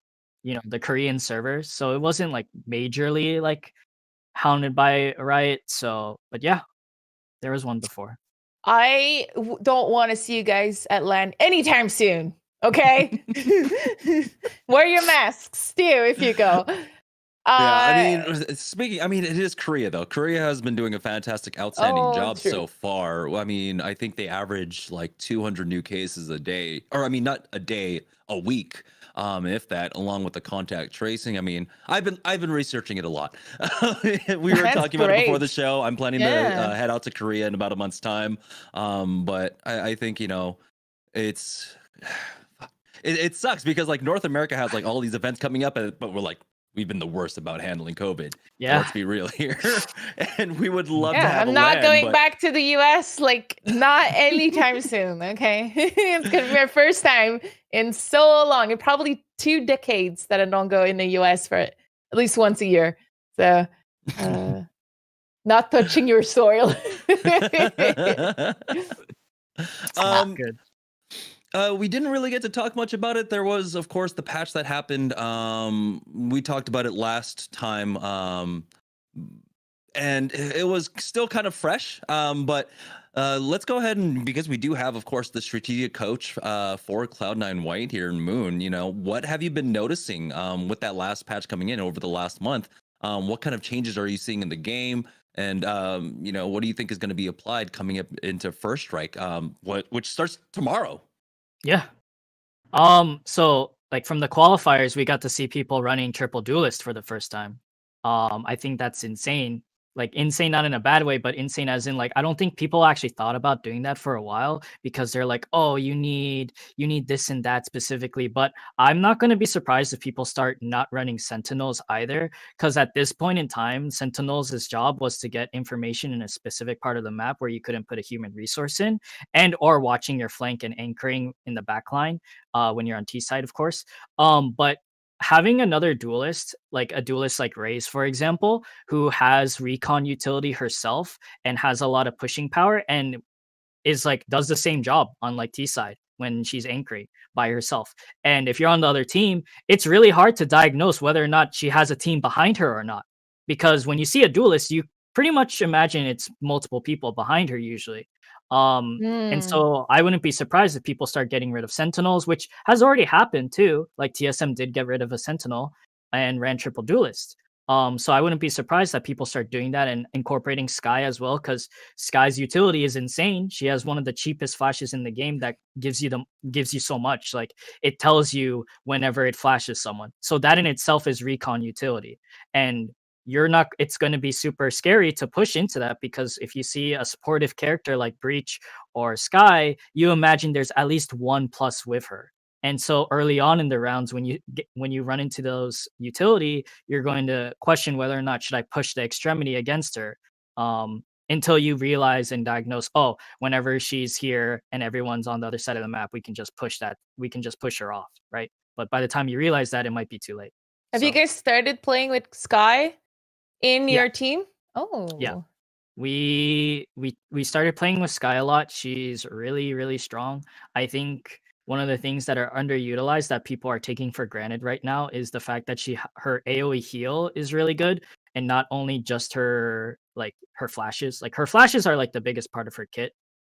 the Korean servers, so it wasn't like majorly like hounded by Riot. So, but yeah, there was one before.
I don't want to see you guys at LAN anytime soon. Okay, wear your masks too if you go.
It is Korea though. Korea has been doing a fantastic, outstanding job so far. I mean, I think they average like 200 new cases a day, or I mean, not a day, a week. If that, along with the contact tracing. I mean, I've been researching it a lot. We were talking about it before the show. I'm planning to head out to Korea in about a month's time. But I think it's it sucks because like North America has like all these events coming up, but we've been the worst about handling COVID.
Yeah,
let's be real here. And we would love to have.
I'm not going back to the US, like not anytime soon. Okay, it's gonna be our first time in so long. In probably 2 decades that I don't go in the US for at least once a year. So, not touching your soil.
Good.
We didn't really get to talk much about it. There was, of course, the patch that happened. We talked about it last time, and it was still kind of fresh. But let's go ahead and, because we do have, of course, the strategic coach for Cloud9 White here in Moon. What have you been noticing with that last patch coming in over the last month? What kind of changes are you seeing in the game? And what do you think is going to be applied coming up into First Strike, which starts tomorrow?
Yeah. So like from the qualifiers, we got to see people running triple duelist for the first time. I think that's insane. Like insane, not in a bad way, but insane as in like I don't think people actually thought about doing that for a while because they're like, oh, you need this and that specifically. But I'm not going to be surprised if people start not running sentinels either, because at this point in time, sentinels' job was to get information in a specific part of the map where you couldn't put a human resource in, and or watching your flank and anchoring in the back line when you're on T side, of course. But having another duelist, like a duelist like Raze, for example, who has recon utility herself and has a lot of pushing power and is like does the same job on like T side when she's anchoring by herself. And if you're on the other team, it's really hard to diagnose whether or not she has a team behind her or not. Because when you see a duelist, you pretty much imagine it's multiple people behind her usually. And so I wouldn't be surprised if people start getting rid of sentinels, which has already happened too. Like TSM did get rid of a sentinel and ran triple duelist. So I wouldn't be surprised that people start doing that and incorporating Skye as well, because Skye's utility is insane. She has one of the cheapest flashes in the game that gives you so much. Like it tells you whenever it flashes someone. So that in itself is recon utility. And it's going to be super scary to push into that, because if you see a supportive character like Breach or Skye, you imagine there's at least one plus with her. And so early on in the rounds, when you run into those utility, you're going to question whether or not should I push the extremity against her, until you realize and diagnose, oh, whenever she's here and everyone's on the other side of the map, we can just push her off, right? But by the time you realize that, it might be too late.
Have you guys started playing with Skye in your team? Oh.
Yeah. We started playing with Skye a lot. She's really, really strong. I think one of the things that are underutilized that people are taking for granted right now is the fact that her AoE heal is really good, and not only just her flashes. Like her flashes are like the biggest part of her kit.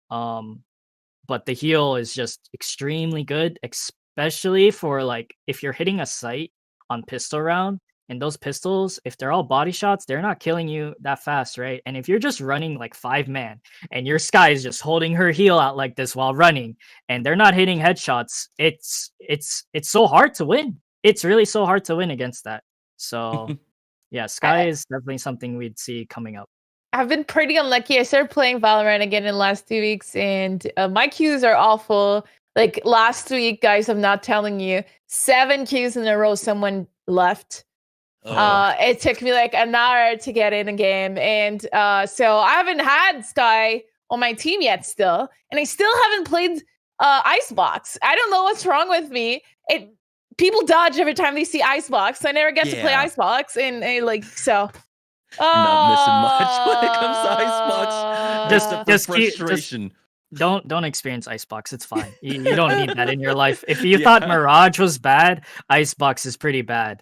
But the heal is just extremely good, especially for like if you're hitting a site on pistol round. And those pistols, if they're all body shots, they're not killing you that fast, right? And if you're just running like 5-man and your Skye is just holding her heel out like this while running, and they're not hitting headshots, it's so hard to win. It's really so hard to win against that. So yeah, Skye is definitely something we'd see coming up.
I've been pretty unlucky. I started playing Valorant again in the last 2 weeks, and my queues are awful. Like last week, guys, I'm not telling you, 7 queues in a row, someone left. It took me like an hour to get in a game, and so I haven't had Skye on my team yet still, and I still haven't played Icebox. I don't know what's wrong with me. People dodge every time they see Icebox. I never get to play Icebox, and so
you're not missing much when it comes to Icebox. Just frustration.
Don't experience Icebox. It's fine. You don't need that in your life. If you thought Mirage was bad, Icebox is pretty bad.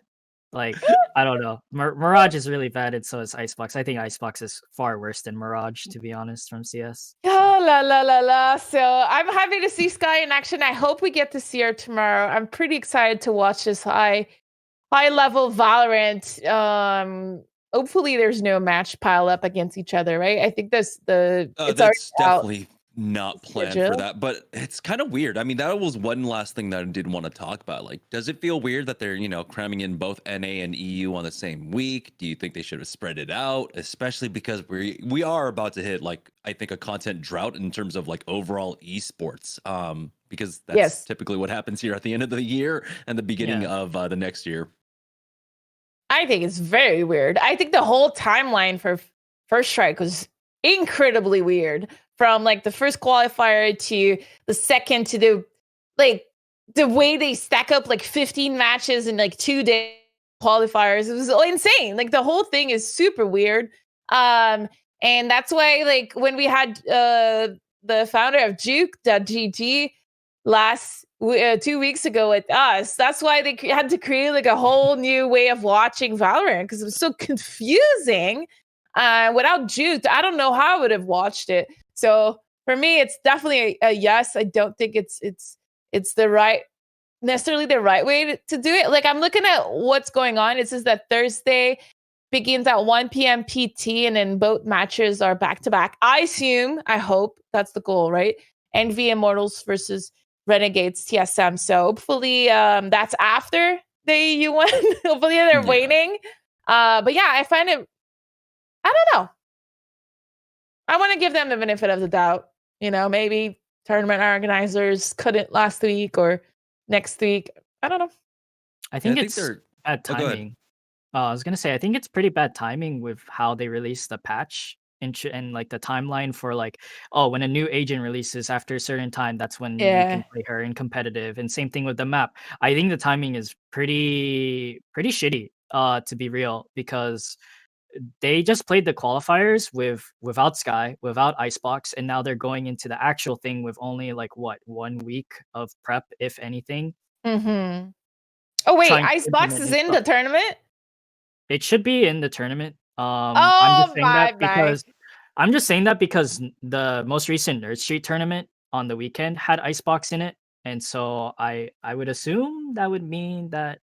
Like, I don't know. Mirage is really bad, and so is Icebox. I think Icebox is far worse than Mirage, to be honest, from CS.
Oh, la la la la. So I'm happy to see Skye in action. I hope we get to see her tomorrow. I'm pretty excited to watch this high level Valorant. Hopefully there's no match pile up against each other, right? I think that's
definitely not planned for that, but it's kind of weird. I mean, that was one last thing that I did want to talk about. Like, does it feel weird that they're, cramming in both NA and EU on the same week? Do you think they should have spread it out, especially because we are about to hit, like, I think a content drought in terms of like overall esports, because that's typically what happens here at the end of the year and the beginning of the next year.
I think it's very weird. I think the whole timeline for First Strike was incredibly weird. From like the first qualifier to the second to the way they stack up like 15 matches in like 2 day qualifiers. It was insane. Like the whole thing is super weird. And that's why like when we had the founder of Juke.gg 2 weeks ago with us. That's why they had to create like a whole new way of watching Valorant because it was so confusing. Without Jude, I don't know how I would have watched it. So for me, it's definitely a yes. I don't think it's necessarily the right way to do it. Like I'm looking at what's going on. It says that Thursday begins at 1 p.m. PT, and then both matches are back to back. I hope that's the goal, right? Envy Immortals versus Renegades TSM. So hopefully that's after you won. Hopefully they're waiting. But yeah, I find it. I don't know. I want to give them the benefit of the doubt. Maybe tournament organizers couldn't last week or next week. I don't know.
I think it's bad timing. I was gonna say I think it's pretty bad timing with how they released the patch and like the timeline for like, when a new agent releases after a certain time, that's when you can play her in competitive. And same thing with the map. I think the timing is pretty shitty, to be real, because they just played the qualifiers without Skye, without Icebox, and now they're going into the actual thing with only like 1 week of prep, if anything.
Mm-hmm. Oh wait, Icebox is in the tournament?
It should be in the tournament. I'm just saying that because the most recent Nerd Street tournament on the weekend had Icebox in it, and so I would assume that would mean that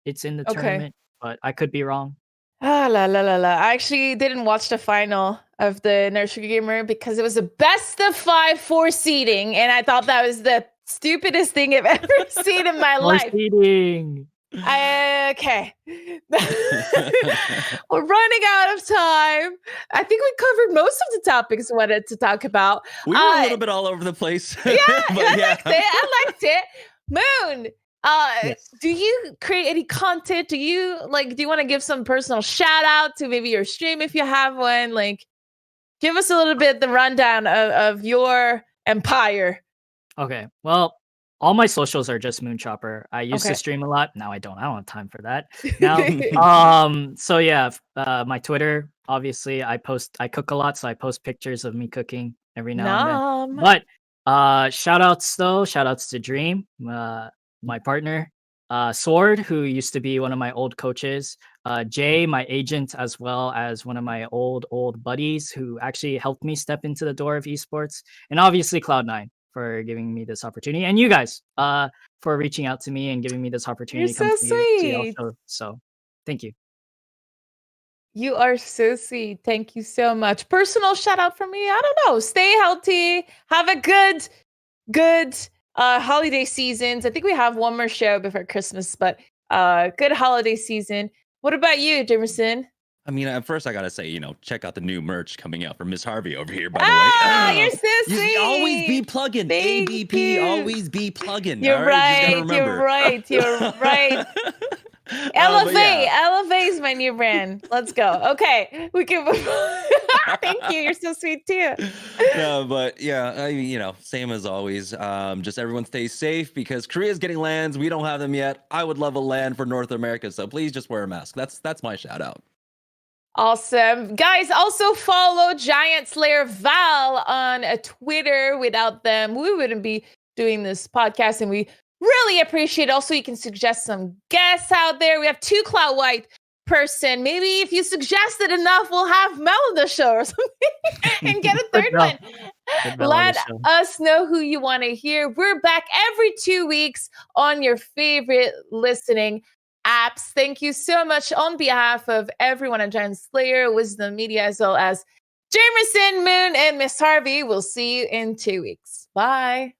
it's in the tournament, but I could be wrong.
La la la la. I actually didn't watch the final of the Nursery Gamer because it was a best of 5 4 seeding, and I thought that was the stupidest thing I've ever seen in my life.
Seeding.
Okay. We're running out of time. I think we covered most of the topics we wanted to talk about.
We were a little bit all over the place.
Yeah, I liked it. Moon, yes. Do you create any content? Do you want to give some personal shout out to maybe your stream if you have one? Like, give us a little bit the rundown of your empire.
Okay. Well, all my socials are just MoonChopper. I used to stream a lot. Now I don't. I don't have time for that. Now, so yeah, my Twitter, obviously, I cook a lot, so I post pictures of me cooking every now and then. But shout outs to Dream, my partner, Sword, who used to be one of my old coaches, Jay, my agent, as well as one of my old buddies who actually helped me step into the door of esports, and obviously Cloud9 for giving me this opportunity, and you guys for reaching out to me and giving me this opportunity.
You're so sweet.
So thank you.
You are so sweet. Thank you so much. Personal shout out from me. I don't know. Stay healthy. Have a good holiday seasons. I think we have one more show before Christmas, but good holiday season. What about you, Jamerson?
I mean, at first I gotta say, check out the new merch coming out from MissHarvey over here. By the way,
you're so sweet.
You always be plugging. ABP, always be plugging.
You're right. You're right. Elevate is my new brand. Let's go. Okay, we can. Thank you. You're so sweet too.
No, but yeah, same as always. Just everyone stay safe because Korea's getting lands. We don't have them yet. I would love a land for North America, so please just wear a mask. That's my shout out.
Awesome. Guys, also follow GiantSlayer Val on Twitter. Without them, we wouldn't be doing this podcast, and we really appreciate it. Also, you can suggest some guests out there. We have 2 Cloud White person. Maybe if you suggest it enough, we'll have Mel on the show or something and get a third one. Let us know who you want to hear. We're back every 2 weeks on your favorite listening apps. Thank you so much on behalf of everyone at GiantSlayer, Wisdom Media, as well as Jamerson, Moon, and MissHarvey. We'll see you in 2 weeks. Bye.